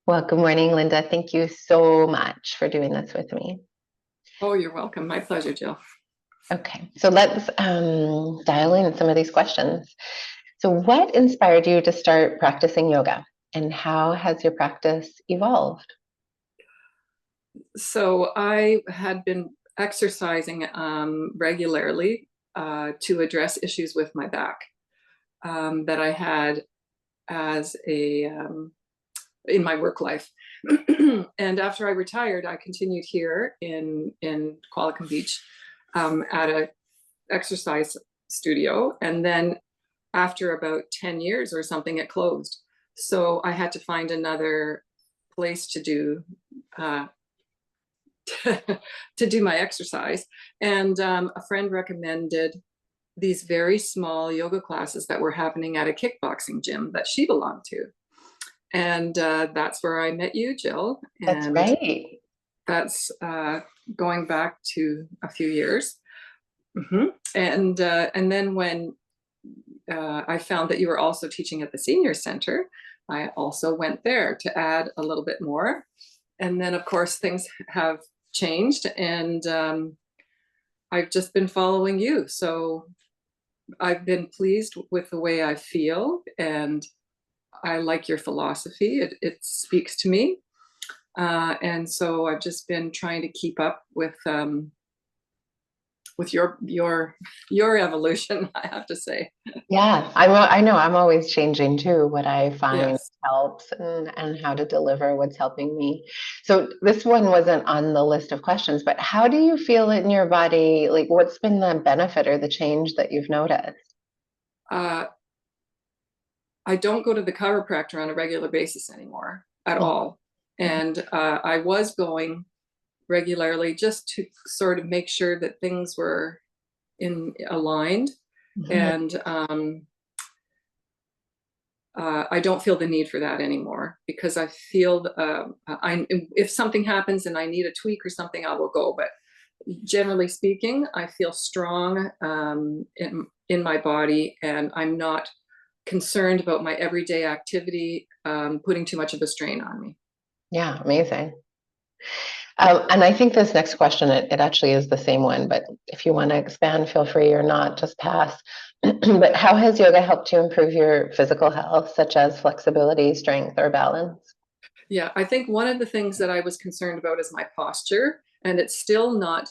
Well, good morning, Linda. Thank you so much for doing this with me. Oh, you're welcome. My pleasure, Jill. Okay, so let's dial in some of these questions. So, what inspired you to start practicing yoga, and how has your practice evolved? So I had been exercising regularly to address issues with my back that I had as in my work life. And after I retired, I continued here in Qualicum Beach at a exercise studio. And then after about 10 years or something, it closed. So I had to find another place to do uh, to do my exercise. And a friend recommended these very small yoga classes that were happening at a kickboxing gym that she belonged to. And that's where I met you, Jill. That's And right. that's going back to a few years. Mm-hmm. And then when I found that you were also teaching at the senior center, I also went there to add a little bit more. And then, of course, things have changed, and I've just been following you. So I've been pleased with the way I feel, and I like your philosophy. It speaks to me. And so I've just been trying to keep up with your evolution, I have to say. Yeah, I know I'm always changing too, what I find Yes. helps and how to deliver what's helping me. So this one wasn't on the list of questions, but how do you feel in your body? Like, what's been the benefit or the change that you've noticed? Uh, I don't go to the chiropractor on a regular basis anymore at Mhm. all. And I was going regularly just to sort of make sure that things were in aligned. Mhm. And I don't feel the need for that anymore because I feel if something happens and I need a tweak or something, I will go. But generally speaking, I feel strong in my body, and I'm not concerned about my everyday activity putting too much of a strain on me. Yeah, amazing. And I think this next question, it actually is the same one, but if you want to expand, feel free or not, just pass. But how has yoga helped you improve your physical health, such as flexibility, strength, or balance? Yeah, I think one of the things that I was concerned about is my posture, and it's still not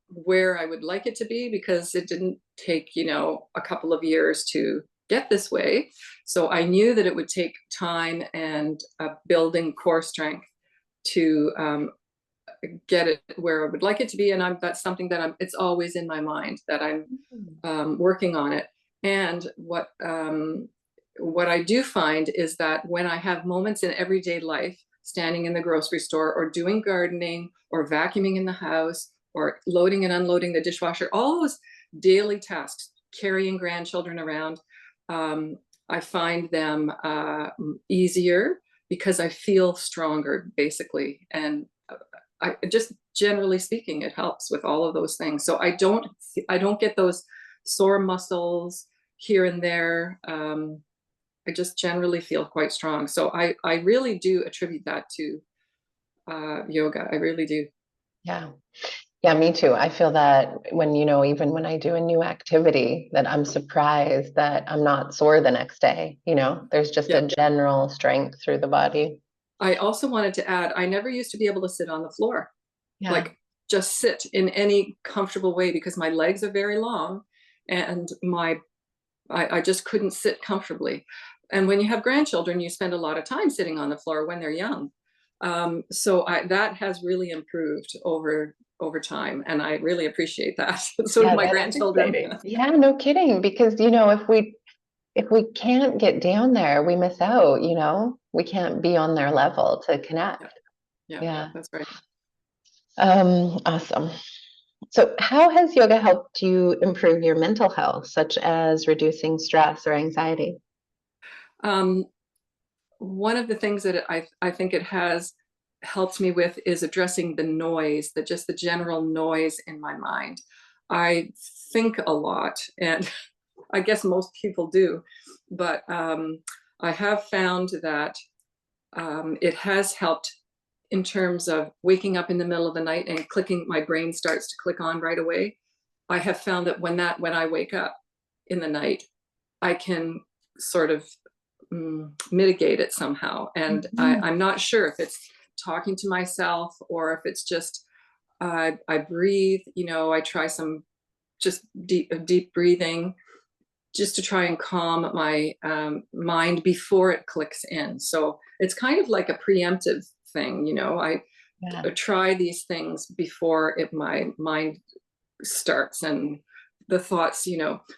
where I would like it to be because it didn't take, a couple of years to get this way. So I knew that it would take time and building core strength to get it where I would like it to be. And that's something that it's always in my mind that I'm working on it. And what I do find is that when I have moments in everyday life, standing in the grocery store or doing gardening or vacuuming in the house or loading and unloading the dishwasher, all those daily tasks, carrying grandchildren around, um, I find them easier because I feel stronger, basically. And I just generally speaking, it helps with all of those things. So I don't get those sore muscles here and there. I just generally feel quite strong. So I really do attribute that to yoga. I really do. Yeah. Yeah, me too. I feel that when, even when I do a new activity, that I'm surprised that I'm not sore the next day. There's just Yeah. a general strength through the body. I also wanted to add, I never used to be able to sit on the floor, Yeah. like just sit in any comfortable way because my legs are very long and I just couldn't sit comfortably. And when you have grandchildren, you spend a lot of time sitting on the floor when they're young. So that has really improved over time, and I really appreciate that. So do Yeah, my that is grandchildren. exciting. Yeah, no kidding. Because, if we can't get down there, we miss out, we can't be on their level to connect. Yeah, yeah, Yeah. that's right. Awesome. So, how has yoga helped you improve your mental health, such as reducing stress or anxiety? Um, One of the things that I think it has helped me with is addressing the noise, just the general noise in my mind. I think a lot, and I guess most people do, but I have found that It has helped in terms of waking up in the middle of the night and clicking, my brain starts to click on right away. I have found that when I wake up in the night, I can sort of mitigate it somehow. And I'm not sure if it's talking to myself or if it's just I breathe, I try some just deep breathing just to try and calm my mind before it clicks in. So it's kind of like a preemptive thing, I try these things before my mind starts and the thoughts,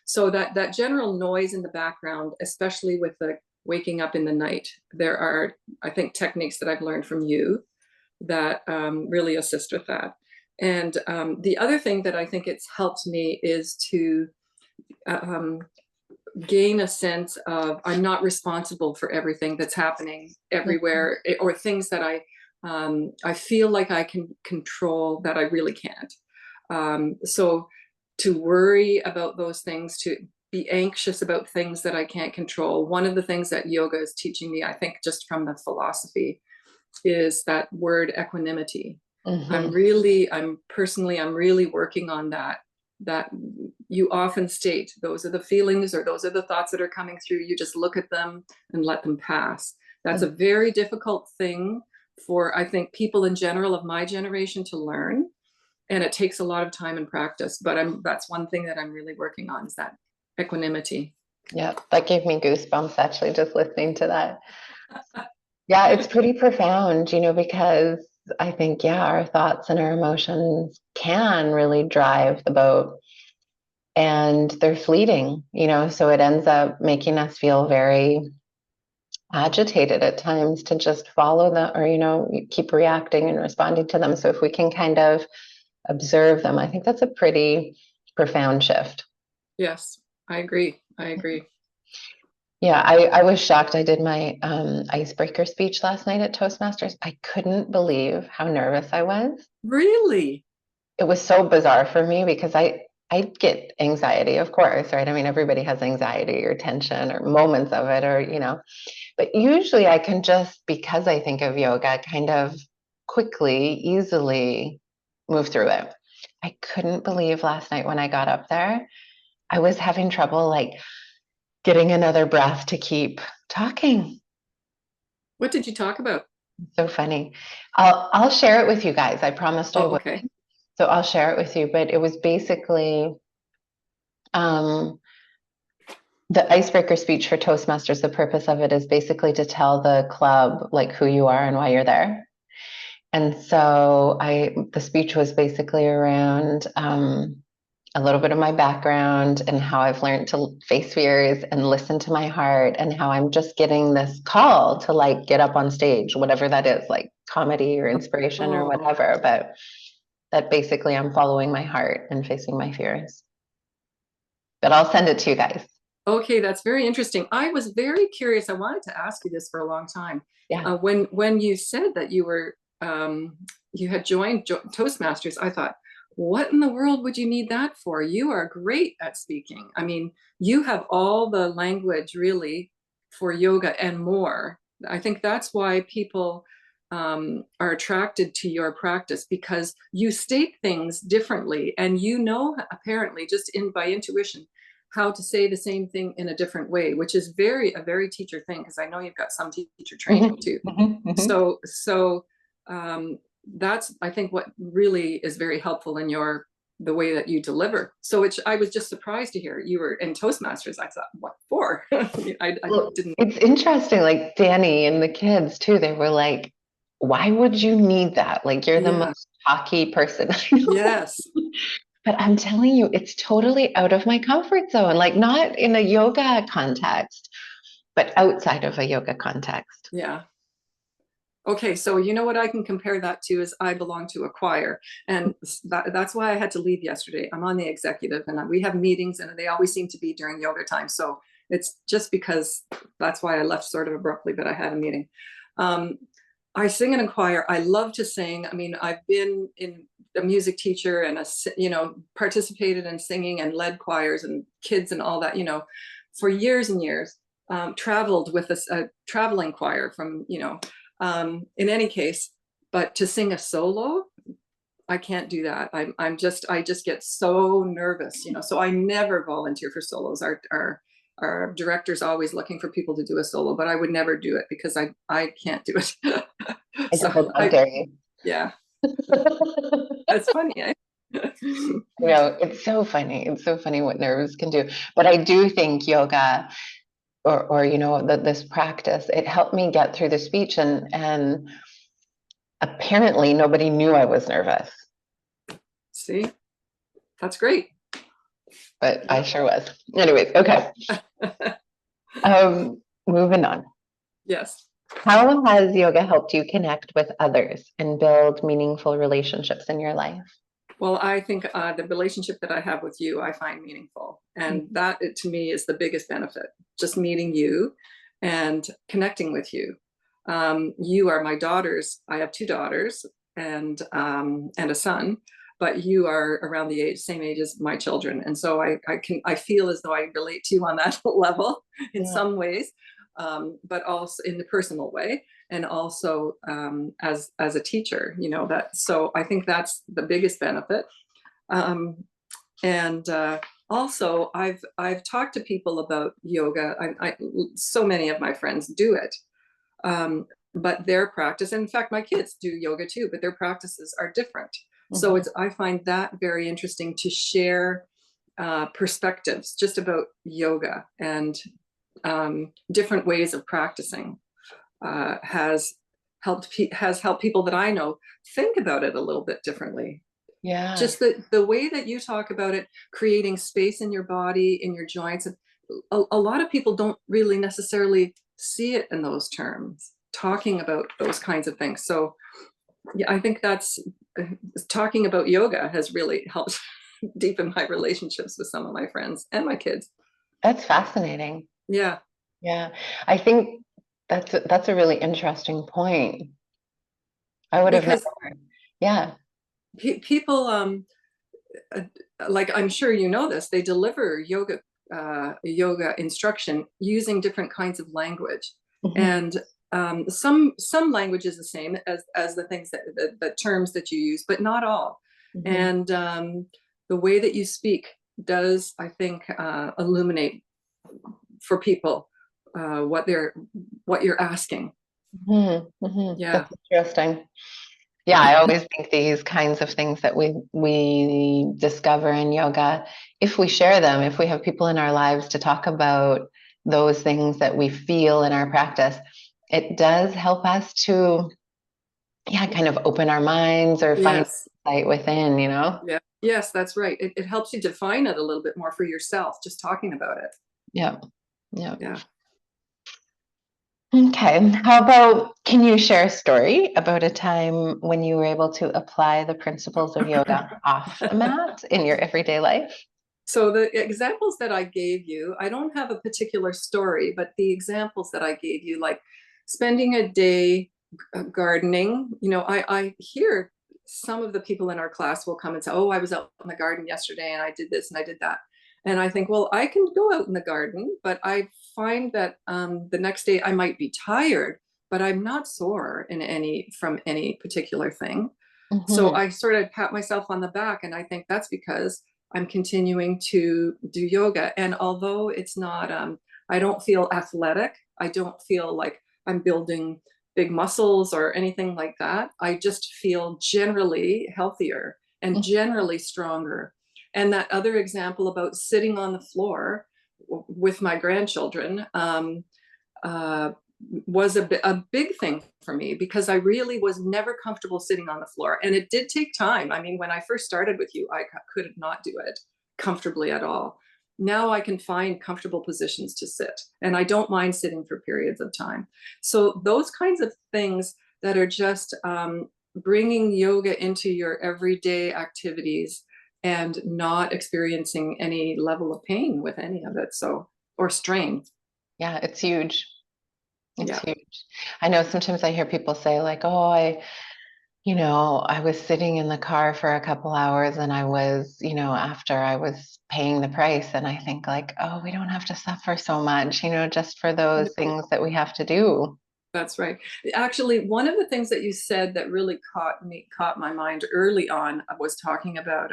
so that general noise in the background, especially with the waking up in the night, there are, I think, techniques that I've learned from you that really assist with that. And the other thing that I think it's helped me is to gain a sense of I'm not responsible for everything that's happening everywhere, or things that I feel like I can control that I really can't. So to worry about those things, to be anxious about things that I can't control. One of the things that yoga is teaching me, I think, just from the philosophy, is that word equanimity. I'm really working on that you often state, those are the feelings or those are the thoughts that are coming through. You just look at them and let them pass. That's a very difficult thing for, I think, people in general of my generation to learn. And it takes a lot of time and practice, but that's one thing that I'm really working on, is that equanimity. Yeah, that gave me goosebumps actually, just listening to that. Yeah, it's pretty profound, because I think, our thoughts and our emotions can really drive the boat, and they're fleeting, so it ends up making us feel very agitated at times to just follow them, or, keep reacting and responding to them. So if we can kind of observe them, I think that's a pretty profound shift. Yes, I agree. Yeah, I was shocked. I did my icebreaker speech last night at Toastmasters. I couldn't believe how nervous I was. Really? It was so bizarre for me because I get anxiety, of course, right? I mean, everybody has anxiety or tension or moments of it, or, but usually I can just, because I think of yoga, kind of quickly, easily move through it. I couldn't believe last night when I got up there, I was having trouble like getting another breath to keep talking. What did you talk about? So funny. I'll share it with you guys. I promised I would. Okay. So I'll share it with you, but it was basically the icebreaker speech for Toastmasters. The purpose of it is basically to tell the club like who you are and why you're there. And so the speech was basically around a little bit of my background and how I've learned to face fears and listen to my heart, and how I'm just getting this call to like get up on stage, whatever that is, like comedy or inspiration or whatever. But that basically I'm following my heart and facing my fears. But I'll send it to you guys. Okay, that's very interesting. I was very curious. I wanted to ask you this for a long time. Yeah. When you said that you were you had joined Toastmasters, I thought, what in the world would you need that for? You are great at speaking. I mean, you have all the language really for yoga and more. I think that's why people are attracted to your practice, because you state things differently, and apparently just by intuition how to say the same thing in a different way, which is a very teacher thing, because I know you've got some teacher training too. So that's, I think, what really is very helpful in the way that you deliver. So which I was just surprised to hear you were in Toastmasters. I thought, what for? I didn't. It's interesting, like Danny and the kids too, they were like, why would you need that? Like, you're the most talky person I know. Yes. But I'm telling you, it's totally out of my comfort zone, like not in a yoga context, but outside of a yoga context. Yeah. Okay, so you know what I can compare that to is I belong to a choir, and that's why I had to leave yesterday. I'm on the executive, and we have meetings, and they always seem to be during yoga time. So it's just because that's why I left sort of abruptly, but I had a meeting. I sing in a choir. I love to sing. I mean, I've been a music teacher and participated in singing and led choirs and kids and all that, for years and years. Traveled with a traveling choir from, In any case, but to sing a solo, I can't do that. I just get so nervous, so I never volunteer for solos. Our director's always looking for people to do a solo, but I would never do it because I can't do it. I So double dare you. yeah, that's funny. Eh? It's so funny. It's so funny what nerves can do. But I do think yoga or that this practice, it helped me get through the speech, and apparently nobody knew I was nervous. See, that's great. But I sure was. Anyways, okay. Moving on. Yes. How has yoga helped you connect with others and build meaningful relationships in your life? Well, I think the relationship that I have with you, I find meaningful. And that, to me, is the biggest benefit, just meeting you and connecting with you. You are my daughters. I have 2 daughters and a son, but you are around the same age as my children. And so I feel as though I relate to you on that level in some ways, but also in the personal way. And also as a teacher, so I think that's the biggest benefit. And also I've talked to people about yoga. So many of my friends do it, but their practice, and in fact, my kids do yoga too, but their practices are different. So I find that very interesting to share perspectives just about yoga and different ways of practicing. Has helped people that I know think about it a little bit differently. Yeah. Just the way that you talk about it, creating space in your body, in your joints. A lot of people don't really necessarily see it in those terms, talking about those kinds of things. So yeah, I think that's talking about yoga has really helped deepen my relationships with some of my friends and my kids. That's fascinating. Yeah. Yeah. I think that's a really interesting point. I would have never. Yeah. People like, I'm sure you know this, they deliver yoga instruction using different kinds of language. And some language is the same as the things that the terms that you use, but not all. And the way that you speak does, I think, illuminate for people what you're asking. Yeah. That's interesting. Yeah, I always think these kinds of things that we discover in yoga, if we share them, if we have people in our lives to talk about those things that we feel in our practice, it does help us to, kind of open our minds or find insight within, Yeah. Yes, that's right. It helps you define it a little bit more for yourself, just talking about it. Yeah. Yeah. Yeah. Okay. How about, can you share a story about a time when you were able to apply the principles of yoga off the mat in your everyday life? So the examples that I gave you, I don't have a particular story, but the examples that I gave you, like spending a day gardening, I hear some of the people in our class will come and say, oh, I was out in the garden yesterday and I did this and I did that. And I think, well, I can go out in the garden, but I find that the next day I might be tired, but I'm not sore from any particular thing. So I sort of pat myself on the back, and I think that's because I'm continuing to do yoga. And although it's not, I don't feel athletic, I don't feel like I'm building big muscles or anything like that. I just feel generally healthier and generally stronger. And that other example about sitting on the floor with my grandchildren was a big thing for me, because I really was never comfortable sitting on the floor. And it did take time. I mean, when I first started with you, I could not do it comfortably at all. Now I can find comfortable positions to sit, and I don't mind sitting for periods of time. So those kinds of things that are just bringing yoga into your everyday activities and not experiencing any level of pain with any of it, or strain. Yeah, it's huge. It's huge. I know sometimes I hear people say like, oh, I was sitting in the car for a couple hours and I was, after I was paying the price, and I think like, oh, we don't have to suffer so much, just for those things that we have to do. That's right. Actually, one of the things that you said that really caught my mind early on was talking about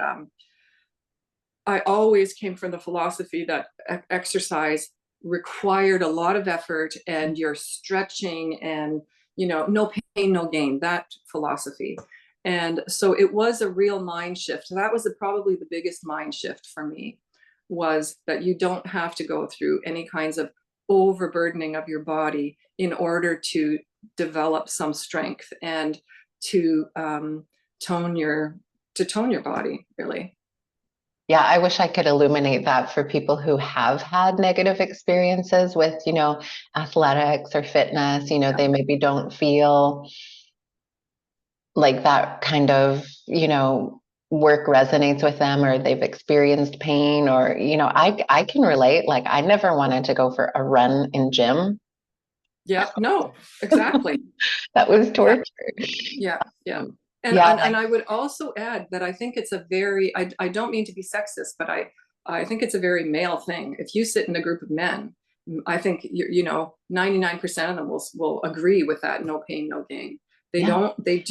I always came from the philosophy that exercise required a lot of effort and you're stretching and, no pain, no gain, that philosophy. And so it was a real mind shift. That was probably the biggest mind shift for me, was that you don't have to go through any kinds of overburdening of your body in order to develop some strength and to tone your body, really. Yeah, I wish I could illuminate that for people who have had negative experiences with, athletics or fitness. They maybe don't feel like that kind of, work resonates with them, or they've experienced pain, or, I can relate. Like, I never wanted to go for a run in gym. Yeah, no, exactly. That was torture. Yeah, yeah. And, Yeah. and I would also add that I think it's a very, I don't mean to be sexist, but I think it's a very male thing. If you sit in a group of men, I think 99% of them will agree with that. No pain, no gain. They Yeah. don't, they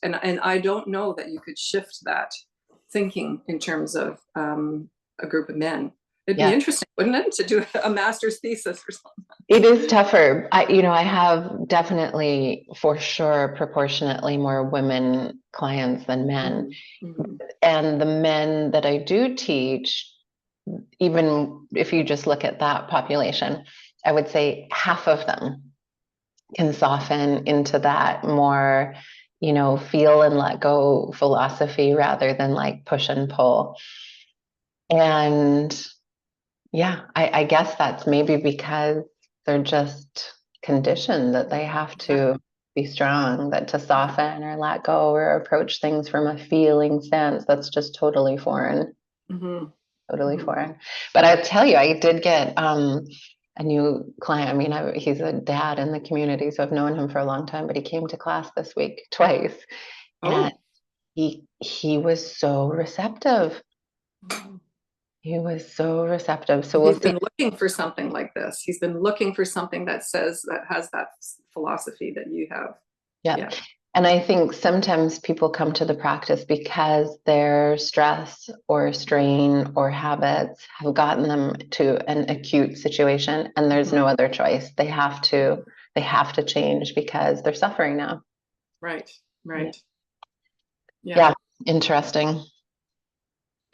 and I don't know that you could shift that thinking in terms of a group of men. It'd be interesting, wouldn't it, to do a master's thesis or something? It is tougher. I have definitely, for sure, proportionately more women clients than men. Mm-hmm. And the men that I do teach, even if you just look at that population, I would say half of them can soften into that more, feel and let go philosophy rather than like push and pull. And yeah, I guess that's maybe because they're just conditioned that they have to be strong, that to soften or let go or approach things from a feeling stance, that's just totally foreign. Mm-hmm. Totally Mm-hmm. foreign. But I tell you, I did get a new client. I mean, he's a dad in the community, so I've known him for a long time, but he came to class this week twice. And Oh. he was so receptive. He was so receptive. So we'll He's see. been looking for something like this. He's been looking for something that has that philosophy that you have. Yeah. And I think sometimes people come to the practice because their stress or strain or habits have gotten them to an acute situation, and there's no other choice. They have to change because they're suffering now. Right. Right. Yeah. Interesting.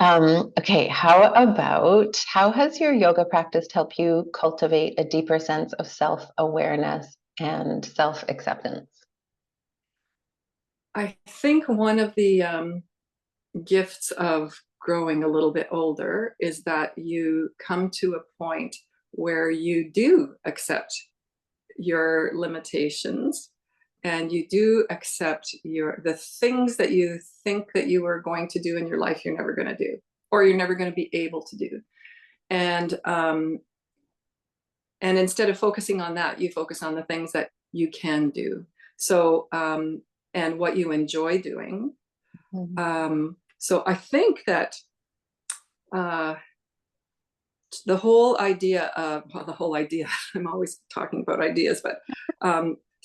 Okay, how has your yoga practice helped you cultivate a deeper sense of self-awareness and self-acceptance? I think one of the gifts of growing a little bit older is that you come to a point where you do accept your limitations and you do accept the things that you think that you are going to do in your life you're never going to do, or you're never going to be able to do. And instead of focusing on that, you focus on the things that you can do. So and what you enjoy doing. So I think that the whole idea I'm always talking about ideas, but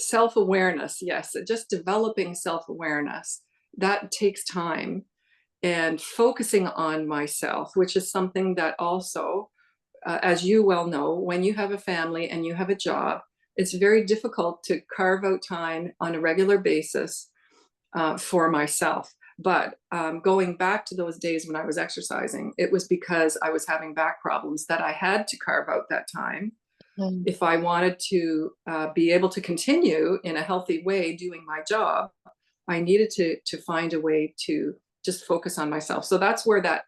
self-awareness, yes, just developing self-awareness, that takes time, and focusing on myself, which is something that also, as you well know, when you have a family and you have a job, it's very difficult to carve out time on a regular basis for myself. But going back to those days when I was exercising, it was because I was having back problems that I had to carve out that time. If I wanted to be able to continue in a healthy way doing my job, I needed to find a way to just focus on myself. So that's where that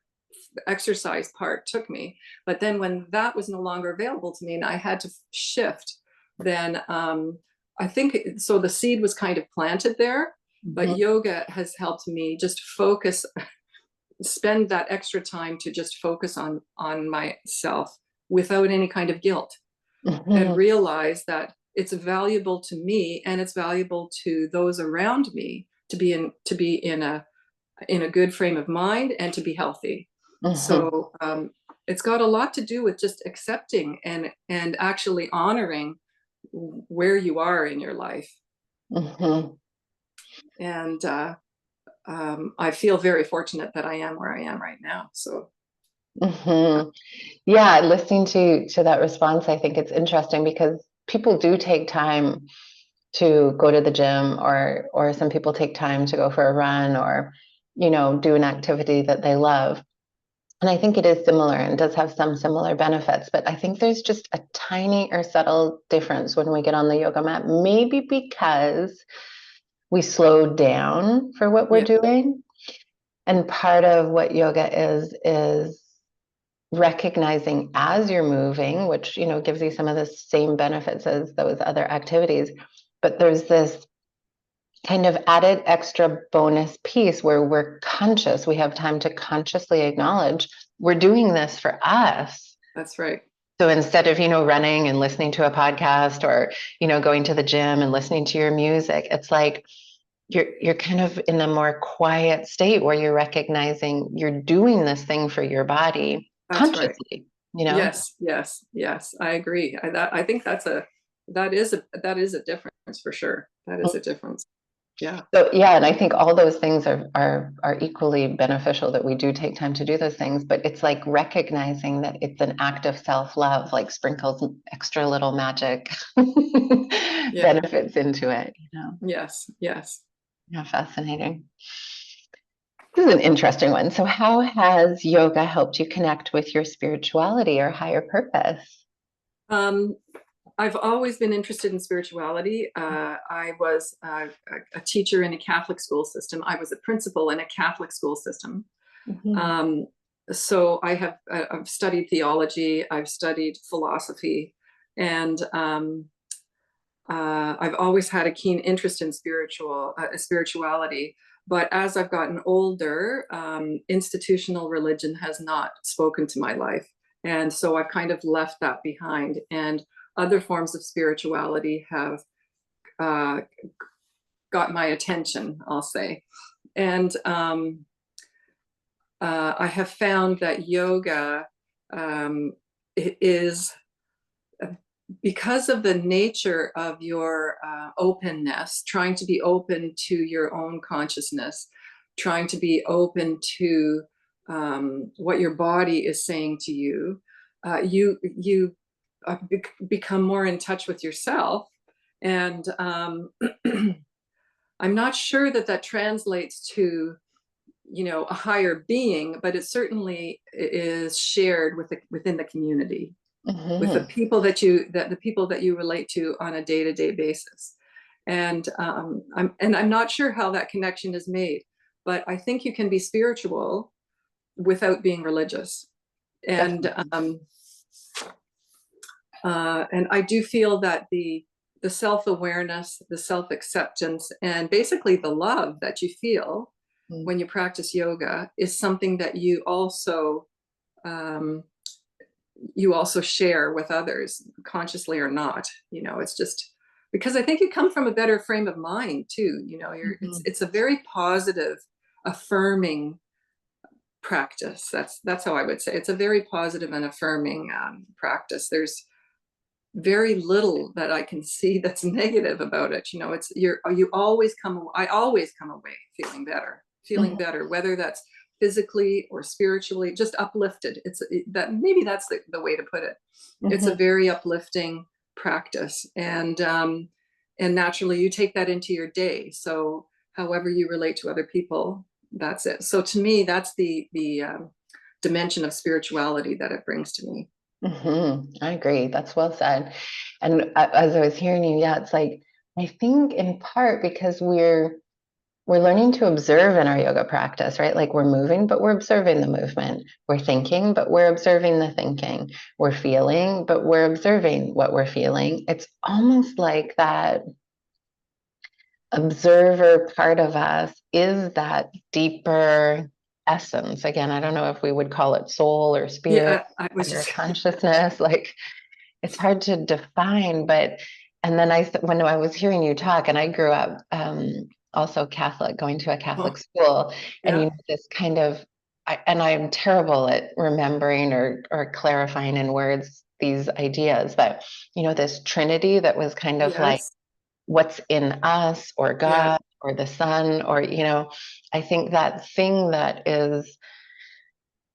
exercise part took me. But then when that was no longer available to me and I had to shift, then I think so the seed was kind of planted there. But yoga has helped me just focus, spend that extra time to just focus on myself without any kind of guilt, and realize that it's valuable to me and it's valuable to those around me to be in a good frame of mind and to be healthy. So it's got a lot to do with just accepting and actually honoring where you are in your life. Mm-hmm. And I feel very fortunate that I am where I am right now. So, Mm-hmm. Yeah, listening to that response, I think it's interesting because people do take time to go to the gym, or some people take time to go for a run, or do an activity that they love. And I think it is similar and does have some similar benefits, but I think there's just a tiny or subtle difference when we get on the yoga mat, maybe because we slow down for what we're yeah, doing. And part of what yoga is recognizing as you're moving, which gives you some of the same benefits as those other activities, but there's this kind of added extra bonus piece where we're conscious. We have time to consciously acknowledge we're doing this for us. that's right. So instead of running and listening to a podcast, or going to the gym and listening to your music, it's like you're kind of in a more quiet state where you're recognizing you're doing this thing for your body That's right. consciously. Yes, yes, yes. I agree. I think that is a difference for sure. That is a difference. Yeah. So yeah, and I think all those things are equally beneficial, that we do take time to do those things, but it's like recognizing that it's an act of self-love, like sprinkles extra little magic Yeah. benefits into it, Yes. Yes. Yeah, fascinating. This is an interesting one. So how has yoga helped you connect with your spirituality or higher purpose? Um, I've always been interested in spirituality. I was a teacher in a Catholic school system. I was a principal in a Catholic school system. Mm-hmm. Um, so I've studied theology, I've studied philosophy, and I've always had a keen interest in spirituality. But as I've gotten older, institutional religion has not spoken to my life. And so I've kind of left that behind. And other forms of spirituality have uh, got my attention, I'll say. And I have found that yoga is, because of the nature of your openness, trying to be open to your own consciousness, trying to be open to what your body is saying to you, you become more in touch with yourself. And I'm not sure that translates to a higher being, but it certainly is shared within the community, with Mm-hmm. the people that you relate to on a day-to-day basis. And I'm not sure how that connection is made, but I think you can be spiritual without being religious. And Definitely. and I do feel that the self-awareness, the self-acceptance, and basically the love that you feel when you practice yoga is something that um, you also share with others, consciously or not. It's just because I think you come from a better frame of mind too. Mm-hmm. It's a very positive, affirming practice. That's how I would say it's a very positive and affirming practice. There's very little that I can see that's negative about it. You always I always come away feeling better, whether that's physically or spiritually, just uplifted. That maybe that's the way to put it. It's a Mm-hmm. very uplifting practice, and naturally you take that into your day. So however you relate to other people, that's it. So to me, that's the dimension of spirituality that it brings to me. Mm-hmm. I agree. That's well said. And as I was hearing you, yeah, it's like, I think in part because we're learning to observe in our yoga practice, right? Like we're moving, but we're observing the movement. We're thinking, but we're observing the thinking. We're feeling, but we're observing what we're feeling. It's almost like that observer part of us is that deeper essence. Again, I don't know if we would call it soul or spirit, Yeah, I was higher just consciousness. Like it's hard to define, but and then when I was hearing you talk, and I grew up also Catholic, going to a oh, Catholic school, and yeah. this kind of, and I'm terrible at remembering or clarifying in words these ideas that, this Trinity that was kind of like Yes. what's in us, or Yeah. God, or the sun, or, I think that thing that is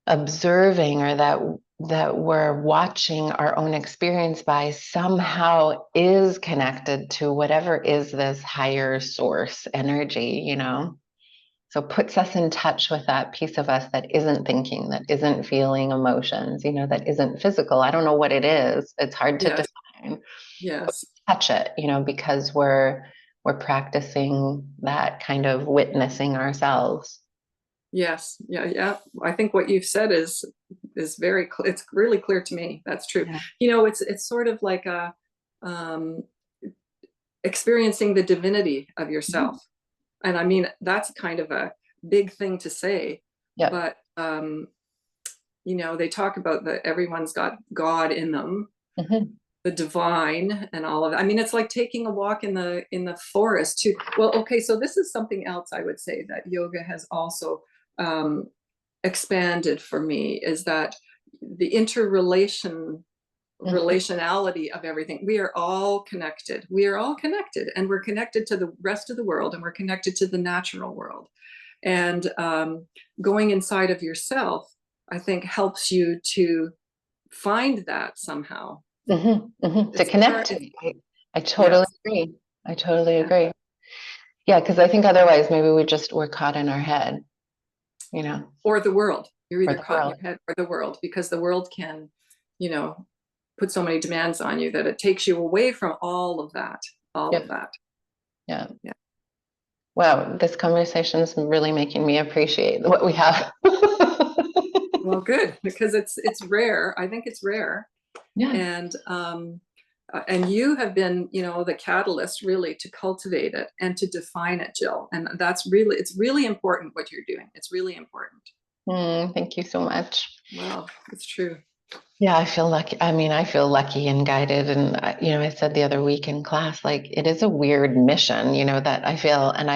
observing, or that we're watching our own experience by, somehow is connected to whatever is this higher source energy. So puts us in touch with that piece of us that isn't thinking, that isn't feeling emotions, that isn't physical. I don't know what it is. It's hard to Yes. define. Yes. Touch it, because we're practicing that kind of witnessing ourselves. Yes. Yeah. Yeah. I think what you've said is very it's really clear to me. That's true. Yeah. It's sort of like a um experiencing the divinity of yourself. And I mean, that's kind of a big thing to say, Yep. but they talk about that everyone's got God in them, Hmm. the divine and all of that. I mean, it's like taking a walk in the forest too. Well, okay, so this is something else I would say that yoga has also expanded for me, is that the Hmm. relationality of everything. We are all connected. We are all connected, and we're connected to the rest of the world, and we're connected to the natural world. And going inside of yourself, I think, helps you to find that somehow. Hmm. Hmm. To It's part. connect. It's, I totally yes. agree. I totally Yeah. agree. Yeah, because I think otherwise maybe we're caught in our head, you know, Or the world. You're or either the caught in world. your head or the world, because the world can, you know, put so many demands on you that it takes you away from all of that. All of Yeah. that. Yeah. Yeah. Wow, this conversation is really making me appreciate what we have. Well, good, because it's rare. I think it's rare. Yeah. And you have been, the catalyst really to cultivate it and to define it, Jill. And it's really important what you're doing. It's really important. Thank you so much. Wow, it's true. Yeah, I feel lucky. I mean, I feel lucky and guided. And, I said the other week in class, like, it is a weird mission, that I feel. And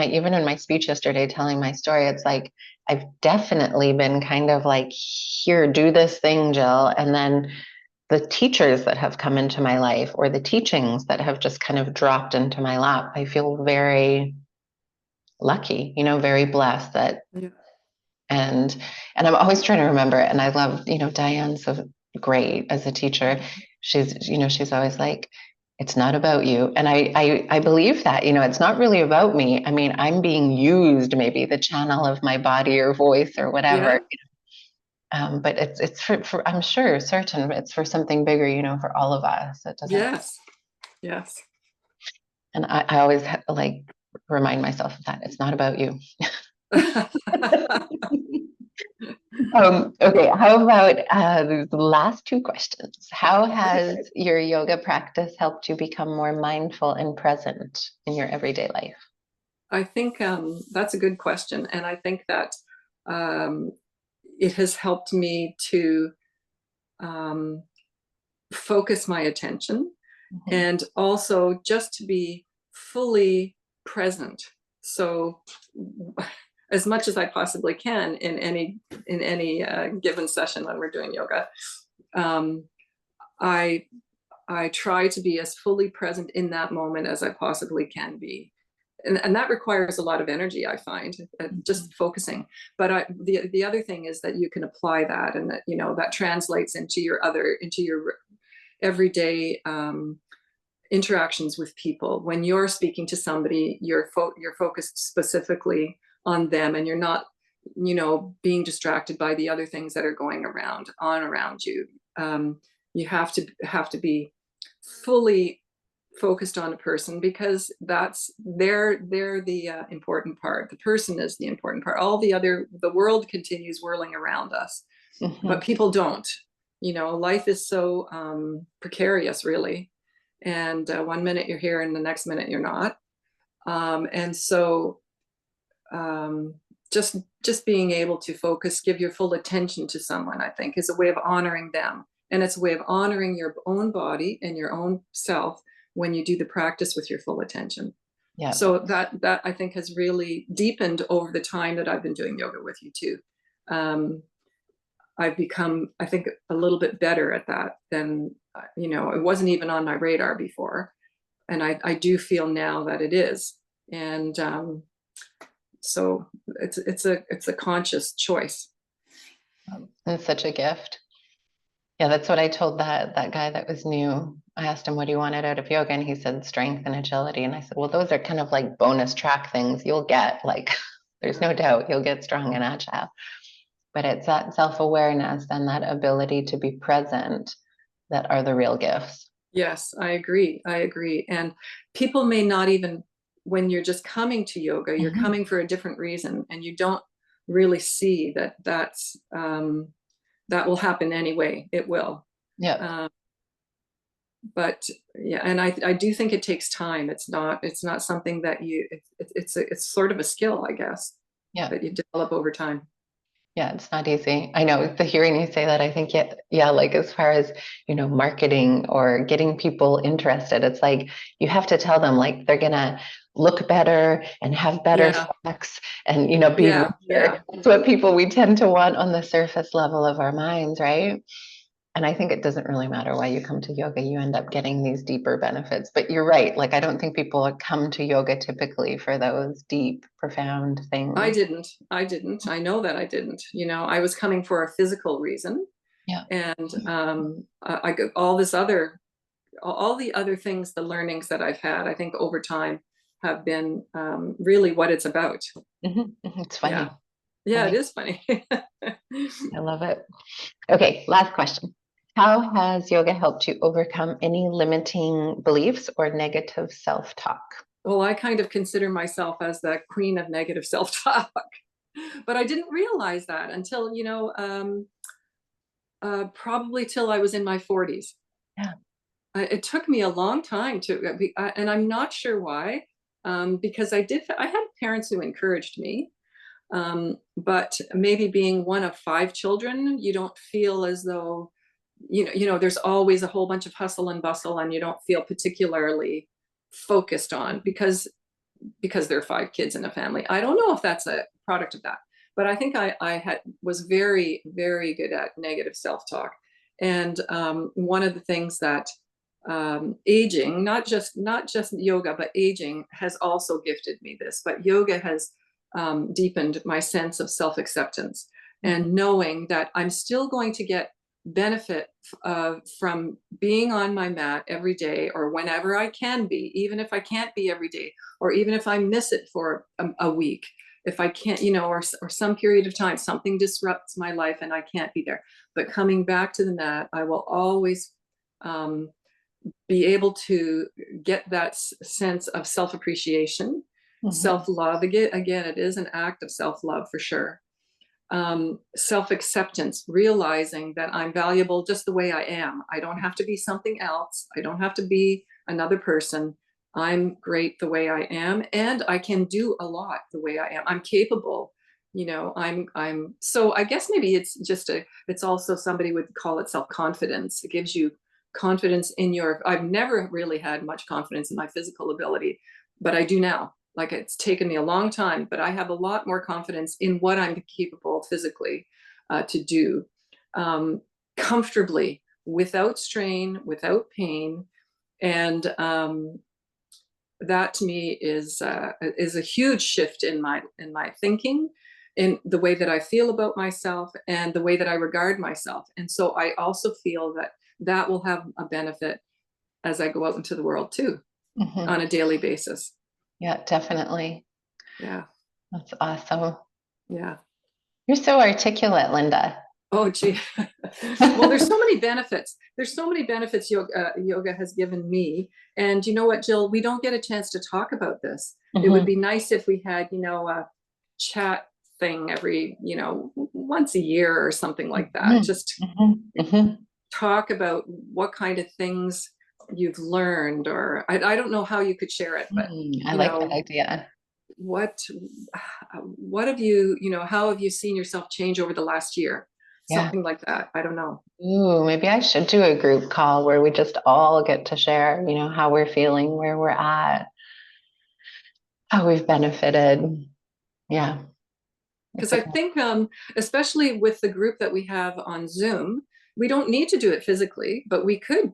even in my speech yesterday, telling my story, it's like, I've definitely been kind of like, here, do this thing, Jill. And then the teachers that have come into my life, or the teachings that have just kind of dropped into my lap, I feel very lucky, very blessed that, Yeah. and I'm always trying to remember it. And I love, Diane's so great as a teacher. She's always like, it's not about you. And I believe that, it's not really about me. I mean, I'm being used, maybe the channel of my body or voice or whatever. Yeah. But it's for, I'm sure, certain it's for something bigger, for all of us. It doesn't. Yes. Yes. And I always like remind myself of that. It's not about you. Okay, how about the last two questions? How has your yoga practice helped you become more mindful and present in your everyday life? I think that's a good question. And I think that um, it has helped me to um, focus my attention, Mhm. and also just to be fully present. So as much as I possibly can in any given session when we're doing yoga, um, I I try to be as fully present in that moment as I possibly can be. And that requires a lot of energy, I find, Mhm. just focusing. But the other thing is that you can apply that, and that that translates into your everyday interactions with people. When you're speaking to somebody, you're focused specifically on them, and you're not, being distracted by the other things that are going around you. You have to be fully focused on a person, because they're the important part. The person is the important part. The world continues whirling around us, but Mhm. people don't. Life is so precarious, really. And one minute you're here and the next minute you're not. And so um, just being able to focus, give your full attention to someone, I think, is a way of honoring them, and it's a way of honoring your own body and your own self when you do the practice with your full attention. Yeah. So that I think has really deepened over the time that I've been doing yoga with you too. um, I've become, I think, a little bit better at that than, it wasn't even on my radar before. And I do feel now that it is. And so it's a conscious choice. It's such a gift. Yeah, that's what I told that guy that was new. I asked him what he wanted out of yoga, and he said strength and agility. And I said, well, those are kind of like bonus track things you'll get. Like, there's no doubt you'll get strong and agile. But it's that self-awareness and that ability to be present that are the real gifts. Yes, I agree. I agree. And people may not even, when you're just coming to yoga, you're coming for a different reason, and you don't really see that that will happen anyway. It will. Yeah. But yeah, and I do think it takes time. It's not something that it's sort of a skill, I guess, Yeah. that you develop over time. Yeah, it's not easy. I know, the hearing you say that, I think, yeah, like as far as, marketing or getting people interested, it's like you have to tell them like they're gonna look better and have better Yeah. sex and, be Yeah. richer. That's what we tend to want on the surface level of our minds, right? And I think it doesn't really matter why you come to yoga, you end up getting these deeper benefits. But you're right, like I don't think people come to yoga typically for those deep, profound things. I didn't. I know that I didn't. I was coming for a physical reason. Yeah. And I got all the other things, the learnings that I've had, I think over time have been really what it's about. It's funny. Yeah. Yeah, it is funny. I love it. Okay, last question. How has yoga helped you overcome any limiting beliefs or negative self-talk? Well, I kind of consider myself as the queen of negative self-talk, but I didn't realize that until, probably till I was in my 40s. Yeah. It took me a long time and I'm not sure why, because I had parents who encouraged me. But maybe being one of 5 children, you don't feel as though, there's always a whole bunch of hustle and bustle, and you don't feel particularly focused on because there are 5 kids in a family. I don't know if that's a product of that, but I think I was very, very good at negative self-talk. And one of the things that aging, not just yoga, but aging has also gifted me this. But yoga has deepened my sense of self-acceptance and knowing that I'm still going to get benefit from being on my mat every day, or whenever I can be, even if I can't be every day, or even if I miss it for a week, if I can't, or some period of time, something disrupts my life and I can't be there. But coming back to the mat, I will always be able to get that sense of self-appreciation, self-love. Again, it is an act of self-love for sure. Self-acceptance, realizing that I'm valuable just the way I am. I don't have to be something else. I don't have to be another person. I'm great the way I am, and I can do a lot the way I am. I'm capable. So I guess maybe it's also, somebody would call it self-confidence. It gives you confidence in I've never really had much confidence in my physical ability, but I do now. Like, it's taken me a long time, but I have a lot more confidence in what I'm capable physically to do comfortably, without strain, without pain. And that to me is a huge shift in my thinking, in the way that I feel about myself and the way that I regard myself. And so I also feel that will have a benefit as I go out into the world too, on a daily basis. Yeah, definitely. Yeah. That's awesome. Yeah. You're so articulate, Linda. Oh, gee. Well, there's so many benefits. There's so many benefits yoga has given me. And you know what, Jill, we don't get a chance to talk about this. It would be nice if we had, a chat thing every, once a year or something like that. Just talk about what kind of things you've learned, or I don't know how you could share it, but I like that idea. What have you, how have you seen yourself change over the last year? Something like that. I don't know. Ooh, maybe I should do a group call where we just all get to share, how we're feeling, where we're at, how we've benefited. Yeah. Because I think, especially with the group that we have on Zoom, we don't need to do it physically, but we could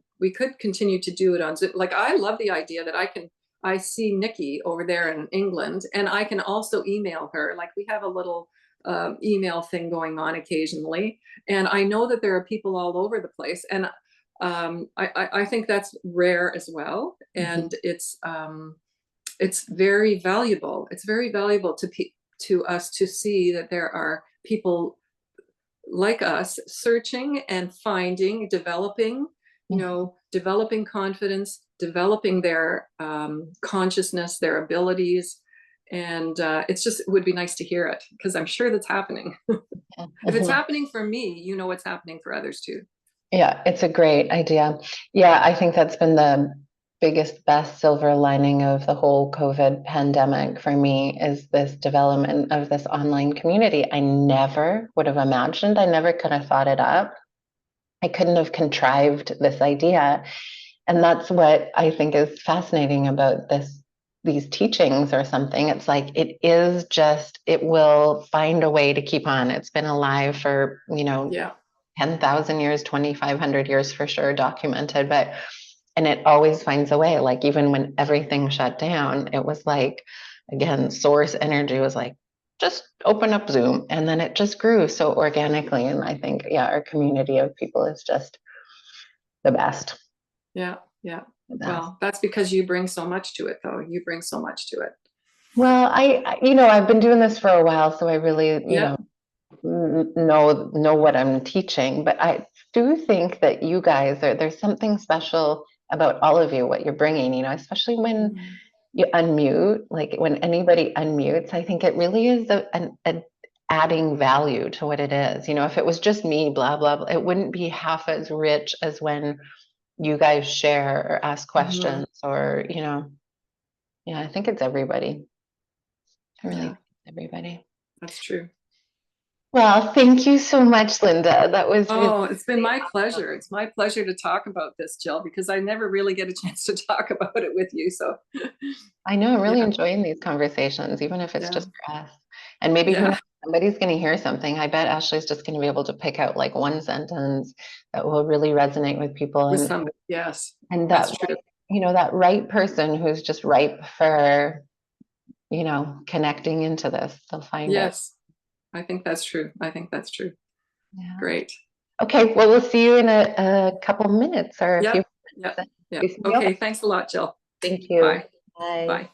continue to do it on Zoom. Like, I love the idea that I see Nikki over there in England, and I can also email her. Like, we have a little email thing going on occasionally, and I know that there are people all over the place, and I think that's rare as well, and it's very valuable. It's very valuable to us to see that there are people like us searching and finding, developing, developing confidence, developing their consciousness, their abilities. And it would be nice to hear it, because I'm sure that's happening. If it's happening for me, it's happening for others too. Yeah, it's a great idea. Yeah, I think that's been the biggest, best silver lining of the whole COVID pandemic for me, is this development of this online community. I never would have imagined, I never could have thought it up. I couldn't have contrived this idea. And that's what I think is fascinating about these teachings or something. It's like, it will find a way to keep on. It's been alive for, Yeah. 10,000 years, 2,500 years for sure, documented, and it always finds a way. Like, even when everything shut down, it was like, again, source energy was like, just open up Zoom. And then it just grew so organically. And I think, our community of people is just the best. Yeah. Yeah. The best. Well, that's because you bring so much to it, though. You bring so much to it. Well, I've been doing this for a while, so I really, Yeah. know what I'm teaching, but I do think that you guys there's something special about all of you, what you're bringing, especially when you unmute, like when anybody unmutes. I think it really is an adding value to what it is. If it was just me, blah, blah, blah, it wouldn't be half as rich as when you guys share or ask questions or, I think it's everybody. I really think it's everybody. That's true. Well, thank you so much, Linda. That was it's been my pleasure. It's my pleasure to talk about this, Jill, because I never really get a chance to talk about it with you. So I know I'm really enjoying these conversations, even if it's just for us. And maybe who knows, somebody's going to hear something. I bet Ashley's just going to be able to pick out like one sentence that will really resonate with people. Yes, and that's true. That right person who's just ripe for, connecting into this. They'll find it. Yes, I think that's true. Yeah. Great. Okay, well, we'll see you in a couple minutes or a few minutes. Yeah. Okay, thanks a lot, Jill. Thank you. Bye. Bye. Bye.